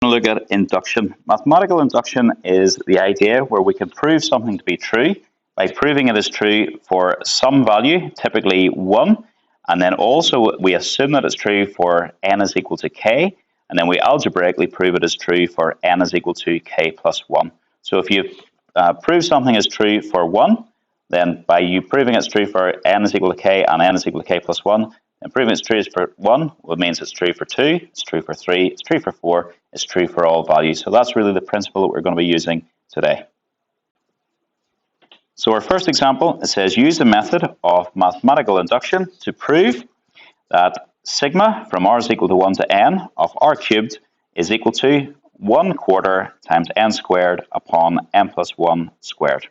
going to look at induction. Mathematical induction is the idea where we can prove something to be true by proving it is true for some value, typically 1, and then also we assume that it's true for n is equal to k, and then we algebraically prove it is true for n is equal to k plus 1. So if you prove something is true for 1, then by you proving it's true for n is equal to k and n is equal to k plus 1, and proving it's true for 1, well, it means it's true for 2, it's true for 3, it's true for 4, it's true for all values. So that's really the principle that we're going to be using today. So our first example, it says use the method of mathematical induction to prove that sigma from r is equal to 1 to n of r cubed is equal to 1/4 times n squared upon n plus 1 squared.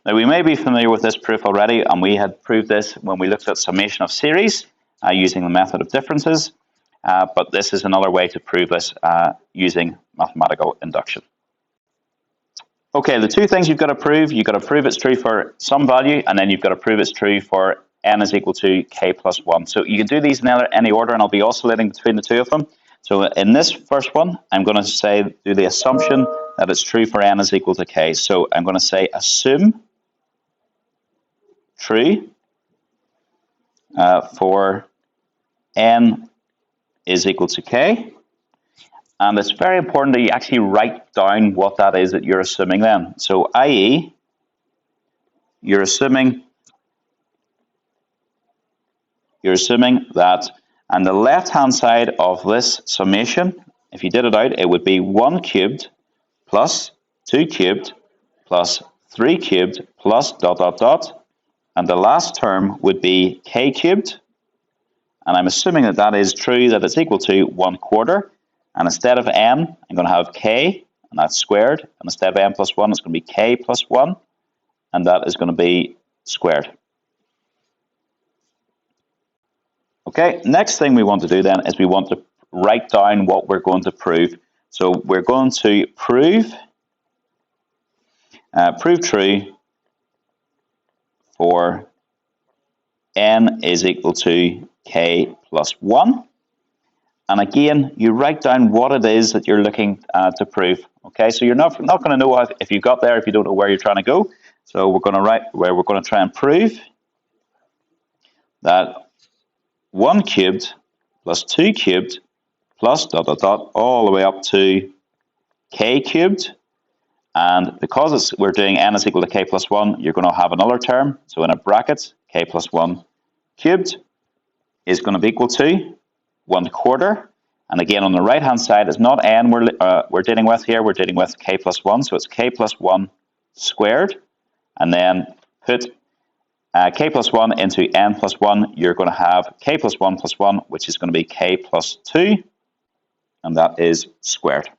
Now we may be familiar with this proof already, and we had proved this when we looked at summation of series using the method of differences, but this is another way to prove this using mathematical induction. Okay, the two things you've got to prove it's true for some value, and then you've got to prove it's true for n is equal to k plus 1. So you can do these in any order, and I'll be oscillating between the two of them. So in this first one, I'm going to do the assumption that it's true for n is equal to k. So I'm going to say assume true for n is equal to k, and it's very important that you actually write down what that is that you're assuming then. So i.e. you're assuming that on the left hand side of this summation, if you did it out, it would be 1 cubed plus 2 cubed plus 3 cubed plus ... and the last term would be k cubed. And I'm assuming that that is true, that it's equal to 1/4. And instead of n, I'm going to have k, and that's squared. And instead of n plus 1, it's going to be k plus 1. And that is going to be squared. Okay, next thing we want to do then is we want to write down what we're going to prove. So we're going to prove true for n is equal to k plus 1. And again, you write down what it is that you're looking to prove. Okay, so you're not going to know if you got there if you don't know where you're trying to go. So we're going to write where we're going to try and prove that 1 cubed plus 2 cubed plus ... all the way up to k cubed. And because we're doing n is equal to k plus 1, you're going to have another term. So in a bracket, k plus 1 cubed is going to be equal to 1/4. And again, on the right hand side, it's not n we're dealing with here. We're dealing with k plus 1. So it's k plus 1 squared. And then put k plus 1 into n plus 1. You're going to have k plus 1 plus 1, which is going to be k plus 2. And that is squared.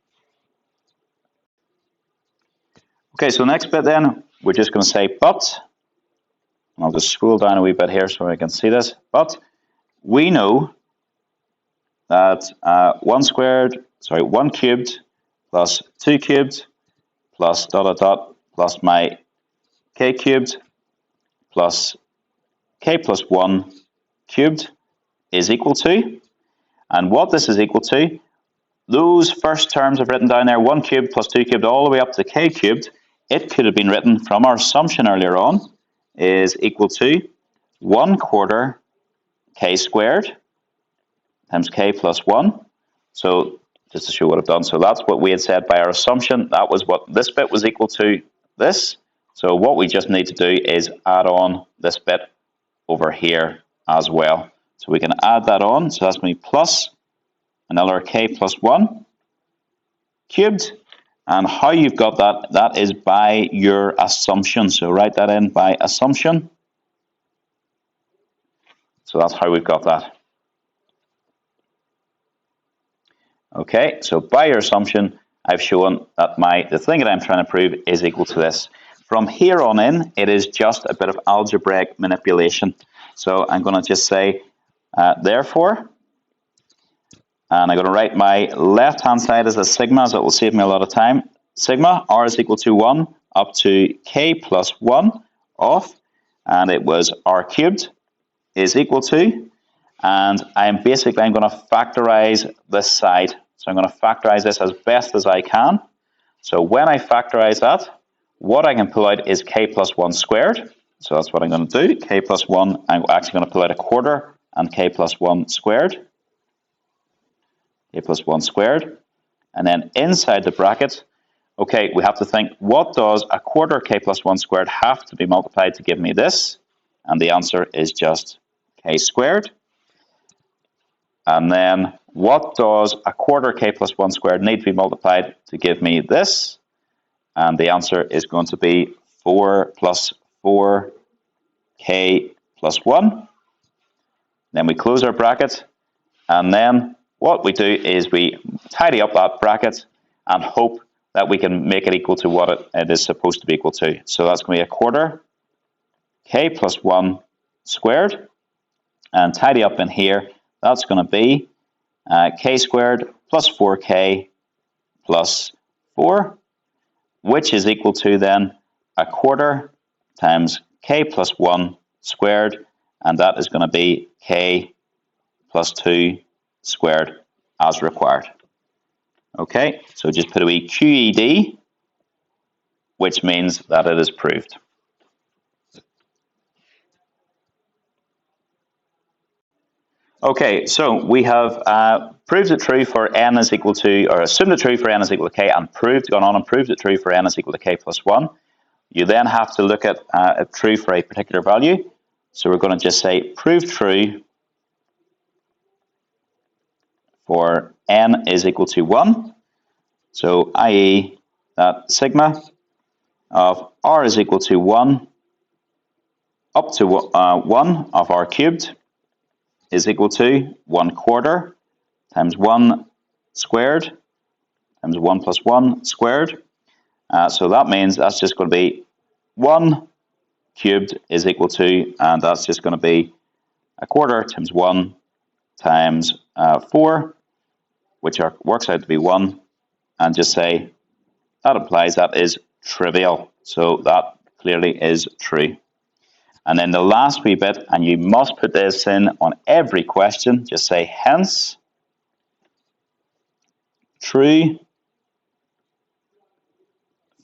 Okay, so next bit then, we're just going to say but. I'll just scroll down a wee bit here so I can see this. But we know that 1 cubed plus 2 cubed plus ... plus my k cubed plus k plus 1 cubed is equal to, and what this is equal to, those first terms I've written down there, 1 cubed plus 2 cubed all the way up to k cubed, it could have been written from our assumption earlier on, is equal to 1/4 k squared times k plus 1. So just to show what I've done, so that's what we had said by our assumption. That was what this bit was equal to this. So what we just need to do is add on this bit over here as well. So we can add that on. So that's going to be plus another k plus 1 cubed. And how you've got that, that is by your assumption. So write that in by assumption. So that's how we've got that. Okay, so by your assumption, I've shown that the thing that I'm trying to prove is equal to this. From here on in, it is just a bit of algebraic manipulation. So I'm going to just say, therefore, and I'm going to write my left-hand side as a sigma, so it will save me a lot of time. Sigma, r is equal to 1 up to k plus 1 of, and it was r cubed is equal to, and I'm going to factorize this side. So I'm going to factorize this as best as I can. So when I factorize that, what I can pull out is k plus 1 squared. So that's what I'm going to do. K plus 1, I'm actually going to pull out a quarter and k plus 1 squared. K plus 1 squared. And then inside the bracket, okay, we have to think, what does a quarter k plus 1 squared have to be multiplied to give me this? And the answer is just k squared. And then what does a quarter k plus 1 squared need to be multiplied to give me this? And the answer is going to be 4 plus 4k plus 1. Then we close our bracket. And then what we do is we tidy up that bracket and hope that we can make it equal to what it is supposed to be equal to. So that's going to be a quarter k plus 1 squared. And tidy up in here, that's going to be k squared plus 4k plus 4, which is equal to then a quarter times k plus 1 squared, and that is going to be k plus 2 squared as required. Okay, so just put a wee QED, which means that it is proved. Okay, so we have proved it true for n is equal to, or assumed it true for n is equal to k, and gone on and proved it true for n is equal to k plus 1. You then have to look at it true for a particular value. So we're going to just say prove true for n is equal to 1. So i.e. that sigma of r is equal to 1 up to 1 of r cubed is equal to 1 quarter times 1 squared times 1 plus 1 squared. So that means that's just going to be 1 cubed is equal to, and that's just going to be a quarter times 1 times 4, which works out to be 1, and just say that implies that is trivial. So that clearly is true. And then the last wee bit, and you must put this in on every question, just say hence true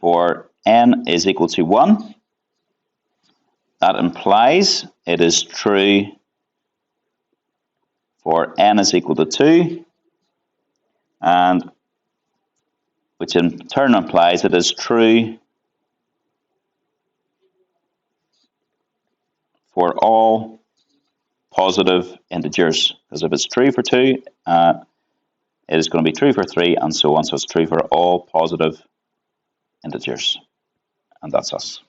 for n is equal to 1. That implies it is true for n is equal to 2, and which in turn implies it is true for all positive integers. Because if it's true for 2, it is going to be true for 3, and so on. So it's true for all positive integers. And that's us.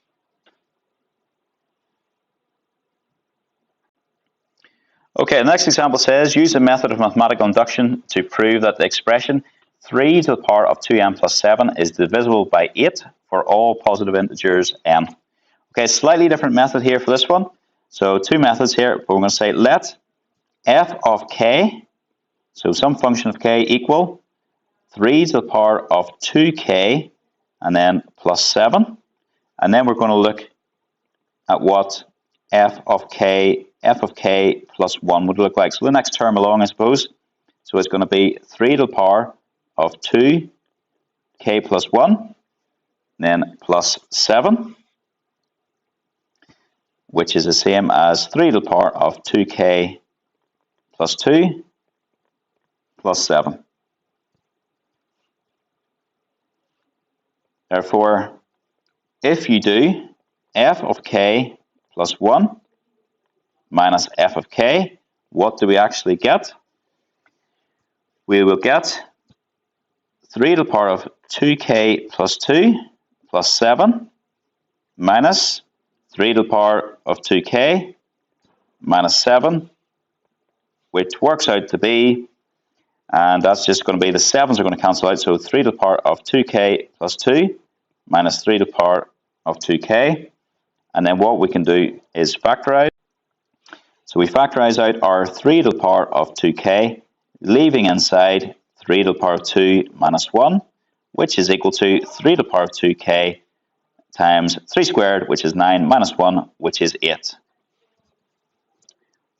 Okay, the next example says, use a method of mathematical induction to prove that the expression 3 to the power of 2n plus 7 is divisible by 8 for all positive integers n. Okay, slightly different method here for this one. So two methods here, but we're going to say let f of k, so some function of k, equal 3 to the power of 2k and then plus 7. And then we're going to look at what f of k plus 1 would look like. So the next term along, I suppose. So it's going to be 3 to the power of 2k plus 1, then plus 7, which is the same as 3 to the power of 2k plus 2 plus 7. Therefore, if you do f of k plus 1 minus f of k, what do we actually get? We will get 3 to the power of 2k plus 2 plus 7 minus 3 to the power of 2k minus 7, which works out to be, and that's just going to be, the 7s are going to cancel out, so 3 to the power of 2k plus 2 minus 3 to the power of 2k. And then what we can do is factorize. So we factorize out our 3 to the power of 2k, leaving inside 3 to the power of 2 minus 1, which is equal to 3 to the power of 2k times 3 squared, which is 9, minus 1, which is 8.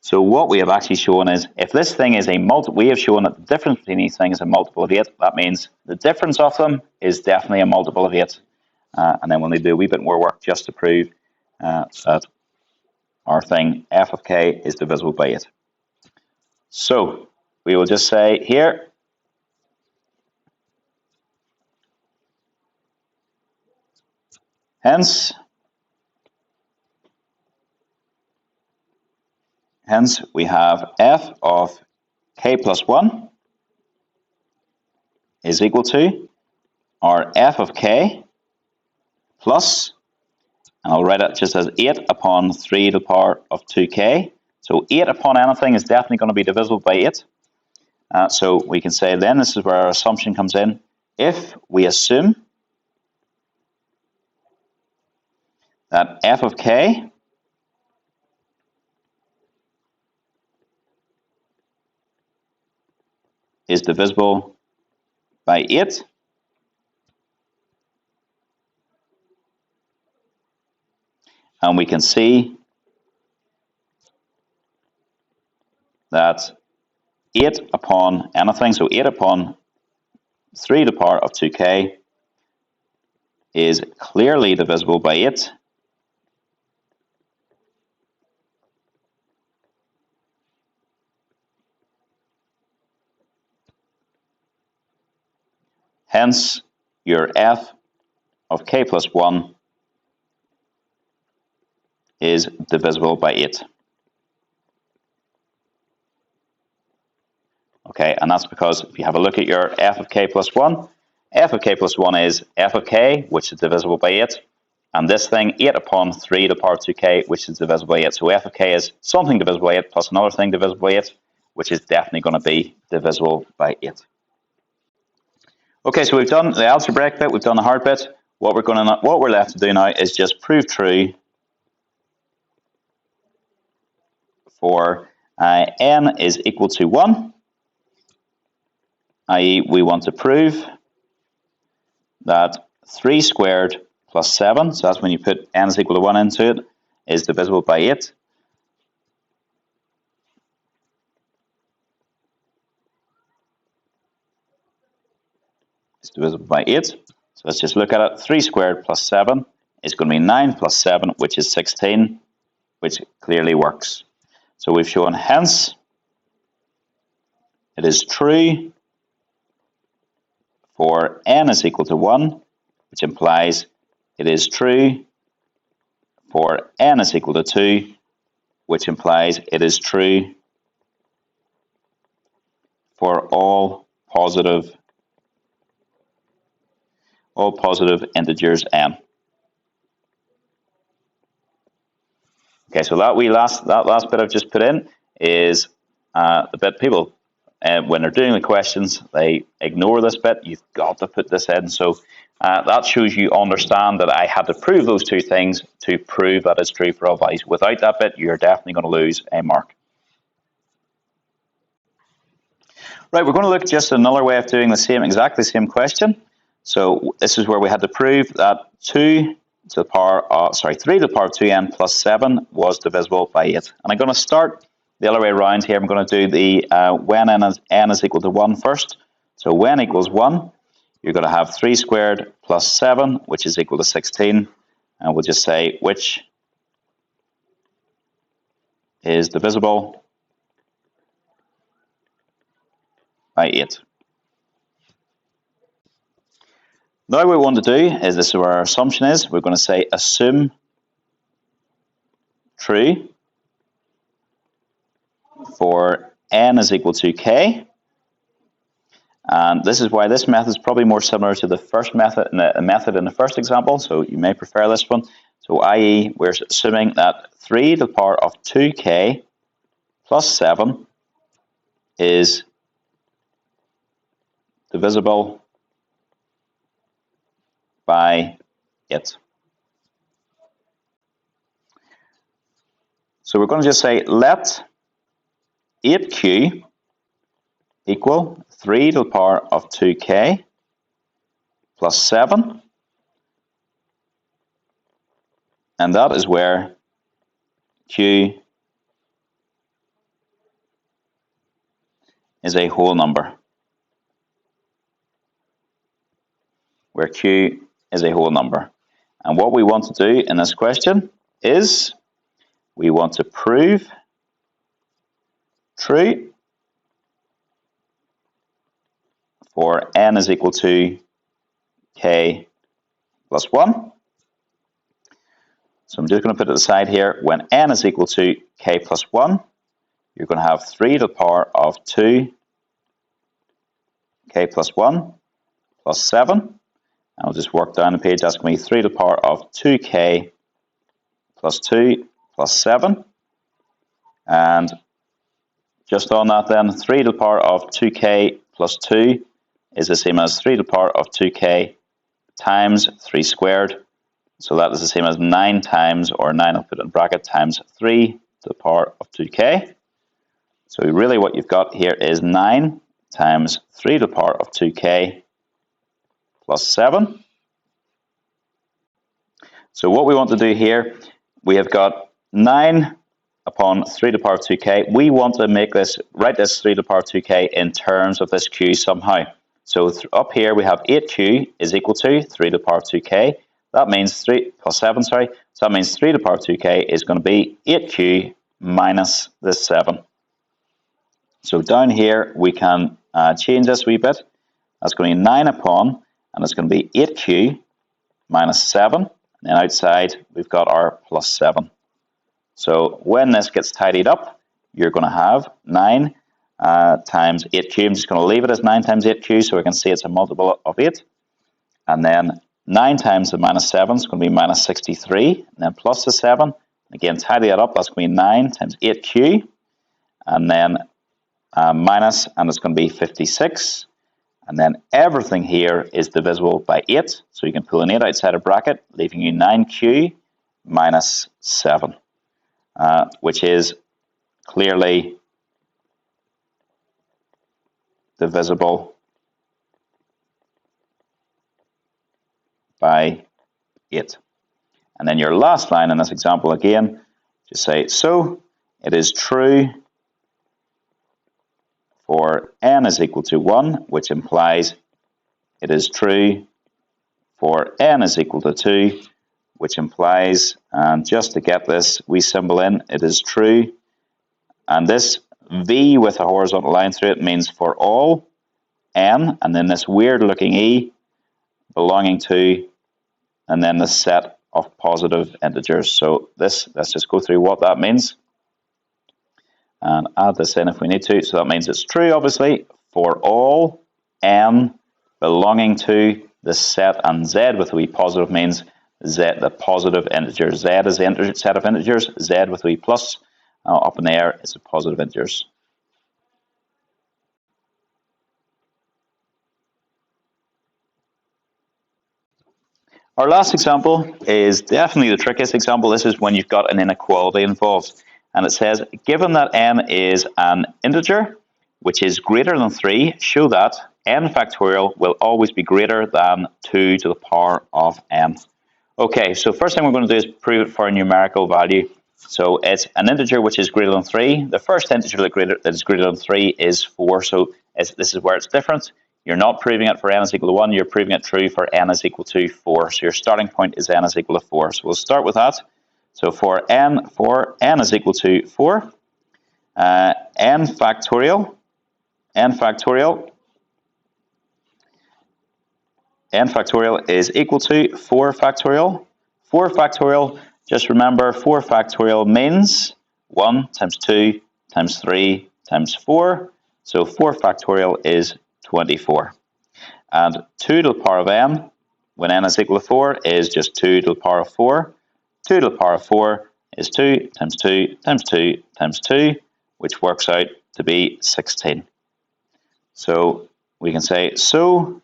So what we have actually shown is, if this thing is a multiple, we have shown that the difference between these things is a multiple of 8. That means the difference of them is definitely a multiple of 8. And then we'll need to do a wee bit more work just to prove that our thing f of k is divisible by 8. So we will just say here, hence we have f of k plus 1 is equal to our f of k plus, and I'll write it just as 8 upon 3 to the power of 2k. So 8 upon anything is definitely going to be divisible by 8. So we can say then, this is where our assumption comes in. If we assume that f of k is divisible by 8, and we can see that 8 upon anything, so 8 upon 3 to the power of 2k is clearly divisible by 8. Hence, your f of k plus 1 is divisible by 8. Okay, and that's because if you have a look at your f of k plus 1, f of k plus 1 is f of k, which is divisible by 8, and this thing, 8 upon 3 to the power of 2k, which is divisible by 8. So f of k is something divisible by 8 plus another thing divisible by 8, which is definitely going to be divisible by 8. Okay, so we've done the algebraic bit, we've done the hard bit. What we're left to do now is just prove true for n is equal to 1, i.e. we want to prove that 3 squared plus 7, so that's when you put n is equal to 1 into it, is divisible by 8. It's divisible by 8. So let's just look at it. 3 squared plus 7 is going to be 9 plus 7, which is 16, which clearly works. So we've shown hence it is true for n is equal to 1, which implies it is true for n is equal to 2, which implies it is true for all positive integers n. Okay, so that last bit I've just put in is the bit people, when they're doing the questions, they ignore this bit. You've got to put this in. So that shows you understand that I had to prove those two things to prove that it's true for all values. Without that bit, you're definitely going to lose a mark. Right, we're going to look at just another way of doing the exactly same question. So this is where we had to prove that 3 to the power of 2n plus 7 was divisible by 8. And I'm going to start the other way around here. I'm going to do the when n is equal to 1 first. So when equals 1, you're going to have 3 squared plus 7, which is equal to 16. And we'll just say which is divisible by 8. Now what we want to do is, this is where our assumption is, we're going to say assume true for n is equal to k. And this is why this method is probably more similar to the first method, in the first example, so you may prefer this one. So i.e. we're assuming that 3 to the power of 2k plus 7 is divisible by 8. So we're going to just say let 8q equal 3 to the power of 2k plus 7, and that is where q is a whole number. Where q is a whole number. And what we want to do in this question is we want to prove true for n is equal to k plus 1. So I'm just going to put it aside here. When n is equal to k plus 1, you're going to have 3 to the power of 2 k plus 1 plus 7. I'll just work down the page. That's going to be 3 to the power of 2k plus 2 plus 7. And just on that then, 3 to the power of 2k plus 2 is the same as 3 to the power of 2k times 3 squared. So that is the same as 9 times, or 9 I'll put in bracket, times 3 to the power of 2k. So really what you've got here is 9 times 3 to the power of 2k plus 7. So what we want to do here, we have got 9 upon 3 to the power of 2k. We want to make this, write this 3 to the power of 2k in terms of this q somehow. So up here we have 8q is equal to 3 to the power of 2k. That means 3 plus 7, sorry. So that means 3 to the power of 2k is going to be 8q minus this 7. So down here we can change this a wee bit. That's going to be 9 upon, and it's going to be 8q minus 7. And then outside we've got our plus 7. So when this gets tidied up, you're going to have 9 times 8q. I'm just going to leave it as 9 times 8q so we can see it's a multiple of 8. And then 9 times the minus 7 is going to be minus 63. And then plus the 7. Again, tidy that up. That's going to be 9 times 8q. And then minus, and it's going to be 56. And then everything here is divisible by 8. So you can pull an 8 outside a bracket, leaving you 9q minus 7, which is clearly divisible by 8. And then your last line in this example again, just say, so it is true for n is equal to 1, which implies it is true for n is equal to 2, which implies, and just to get this wee symbol in, it is true. And this V with a horizontal line through it means for all n, and then this weird looking E belonging to, and then the set of positive integers. So this, let's just go through what that means and add this in if we need to. So that means it's true, obviously, for all n belonging to the set, and Z with a wee positive means Z, the positive integer. Z is the set of integers, Z with a wee plus up in the air is the positive integers. Our last example is definitely the trickiest example. This is when you've got an inequality involved. And it says, given that n is an integer which is greater than 3, show that n factorial will always be greater than 2 to the power of n. Okay, so first thing we're going to do is prove it for a numerical value. So it's an integer which is greater than 3. The first integer that is greater than 3 is 4. So this is where it's different. You're not proving it for n is equal to 1. You're proving it true for n is equal to 4. So your starting point is n is equal to 4. So we'll start with that. So for n is equal to 4, n factorial is equal to 4 factorial. 4 factorial, just remember 4 factorial means 1 times 2 times 3 times 4. So 4 factorial is 24. And 2 to the power of n, when n is equal to 4, is just 2 to the power of 4. 2 to the power of 4 is 2 times 2 times 2 times 2, which works out to be 16. So we can say, so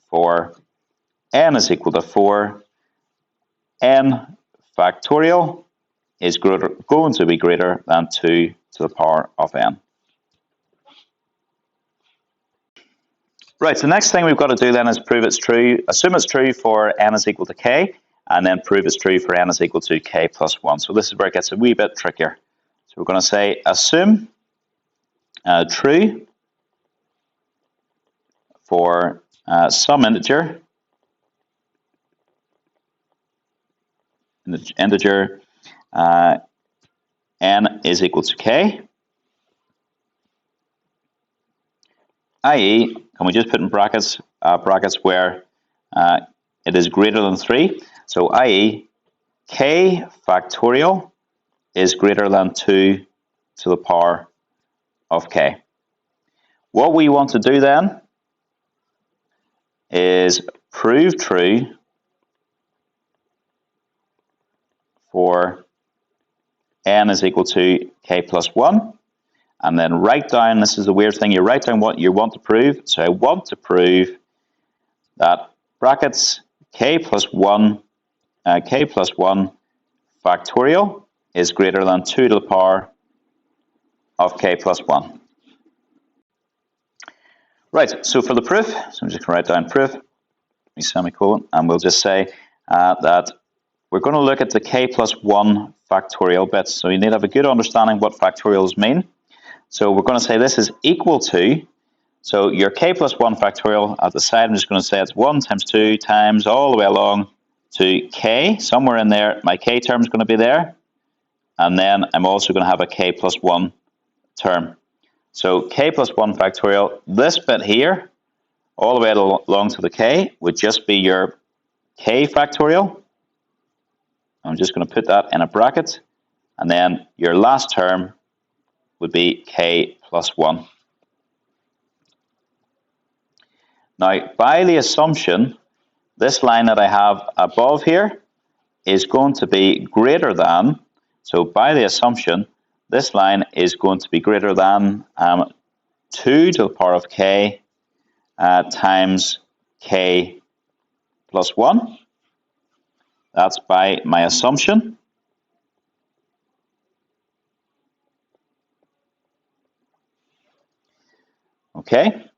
for n is equal to 4, n factorial is going to be greater than 2 to the power of n. Right, so the next thing we've got to do then is prove it's true. Assume it's true for n is equal to k, and then prove it's true for n is equal to k plus 1. So this is where it gets a wee bit trickier. So we're going to say assume true for some integer, n is equal to k, i.e., can we just put in brackets where it is greater than 3? So i.e., k factorial is greater than 2 to the power of k. What we want to do then is prove true for n is equal to k plus 1, and then write down, this is the weird thing, you write down what you want to prove. So I want to prove that brackets k plus 1 factorial is greater than 2 to the power of k plus 1. Right, so for the proof, so I'm just going to write down proof, semicolon, and we'll just say that we're going to look at the k plus 1 factorial bits. So you need to have a good understanding what factorials mean. So we're going to say this is equal to, so your k plus 1 factorial at the side, I'm just going to say it's 1 times 2 times all the way along to k. Somewhere in there, my k term is going to be there. And then I'm also going to have a k plus 1 term. So k plus 1 factorial, this bit here, all the way along to the k, would just be your k factorial. I'm just going to put that in a bracket. And then your last term would be k plus 1. Now, by the assumption, this line that I have above here is going to be greater than, so by the assumption, this line is going to be greater than 2 to the power of k times k plus 1. That's by my assumption. Okay.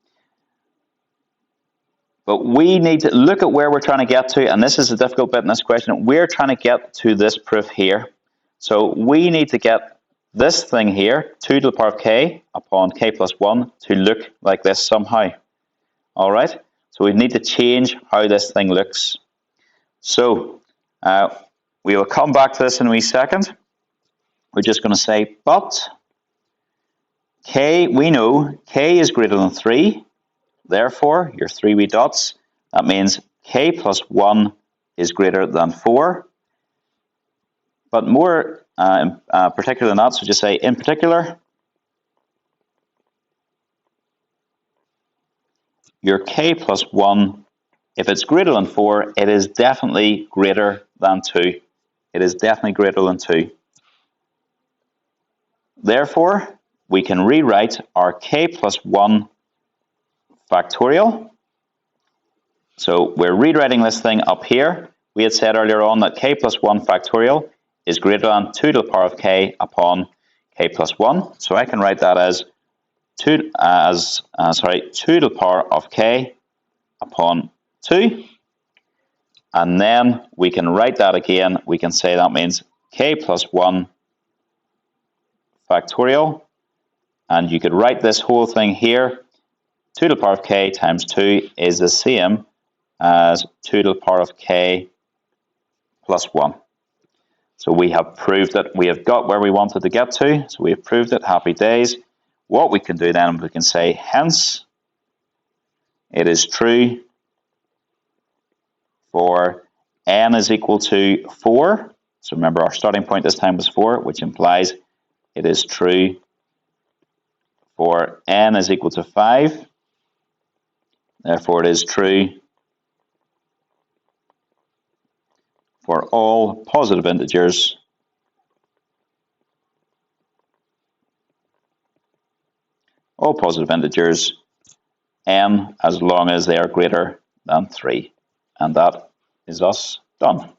But we need to look at where we're trying to get to, and this is a difficult bit in this question. We're trying to get to this proof here. So we need to get this thing here, 2 to the power of k upon k plus 1, to look like this somehow. All right? So we need to change how this thing looks. So we will come back to this in a wee second. We're just going to say, but k, we know k is greater than 3. Therefore, your 3 wee dots, that means k plus 1 is greater than 4. But more particular than that, so just say, in particular, your k plus 1, if it's greater than 4, it is definitely greater than 2. It is definitely greater than 2. Therefore, we can rewrite our k plus 1 factorial. So we're rewriting this thing up here. We had said earlier on that k plus 1 factorial is greater than 2 to the power of k upon k plus 1. So I can write that as 2 to the power of k upon 2. And then we can write that again. We can say that means k plus 1 factorial. And you could write this whole thing here. 2 to the power of k times 2 is the same as 2 to the power of k plus 1. So we have proved it. We have got where we wanted to get to. So we have proved it. Happy days. What we can do then, we can say, hence, it is true for n is equal to 4. So remember, our starting point this time was 4, which implies it is true for n is equal to 5. Therefore, it is true for all positive integers n as long as they are greater than 3. And that is us done.